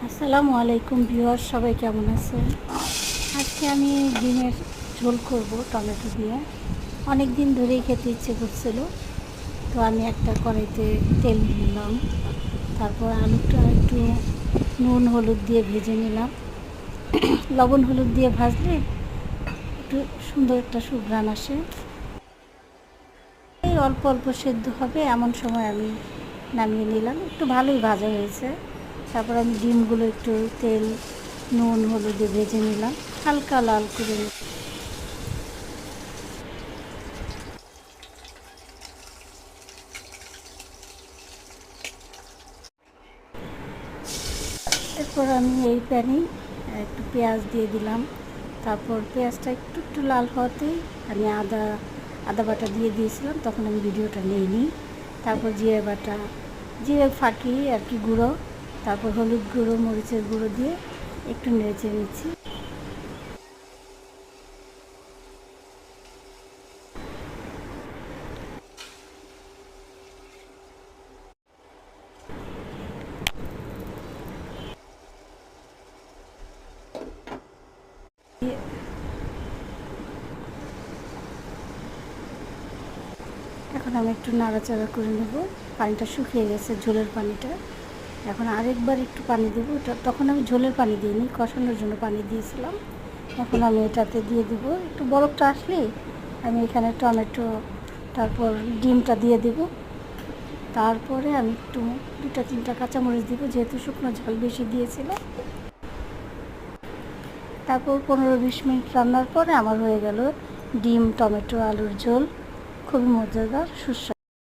আসসালামু আলাইকুম ভিউয়ার্স, সবাই কেমন আছেন? আজকে আমি ডিমের ঝোল করব টমেটো দিয়ে। অনেক দিন ধরেই খেতে ইচ্ছে করছিল, তো আমি একটা কড়াইতে তেল নিলাম। তারপর আলুটা একটু নুন হলুদ দিয়ে ভেজে নিলাম। লবণ হলুদ দিয়ে ভাজলে একটু সুন্দর একটা সুঘ্রাণ আসে। এই অল্প অল্প সেদ্ধ হবে এমন সময় আমি নামিয়ে নিলাম। একটু ভালোই ভাজা হয়েছে। তারপর আমি ডিমগুলো একটু তেল নুন হলুদে ভেজে নিলাম, হালকা লাল করে নিলাম। এরপর আমি এই প্যানেই একটু পেঁয়াজ দিয়ে দিলাম। তারপর পেঁয়াজটা একটু একটু লাল হওয়াতেই আমি আদা বাটা দিয়ে দিয়েছিলাম, তখন আমি ভিডিওটা নিইনি। তারপর জিরে বাটা, জিরে ফাঁকি আর কি গুঁড়ো, তারপর হলুদ গুঁড়ো মরিচের গুঁড়ো দিয়ে একটু নেড়ে নিচ্ছি। এখন আমি একটু নাড়াচাড়া করে নেব। পানিটা শুকিয়ে গেছে, ঝোলের পানিটা। এখন আরেকবার একটু পানি দেবো। তখন আমি ঝোলের পানি দিইনি, কষানোর জন্য পানি দিয়েছিলাম। এখন আমি এটাতে দিয়ে দেবো। একটু বরফটা আসলে আমি এখানে টমেটো তারপর ডিমটা দিয়ে দেব। তারপরে আমি একটু 2-3টা কাঁচামরিচ দিব, যেহেতু শুকনো ঝাল বেশি দিয়েছিলাম। তারপর 15-20 মিনিট রান্নার পরে আমার হয়ে গেল ডিম টমেটো আলুর ঝোল। খুবই মজাদার সুস্বাদু।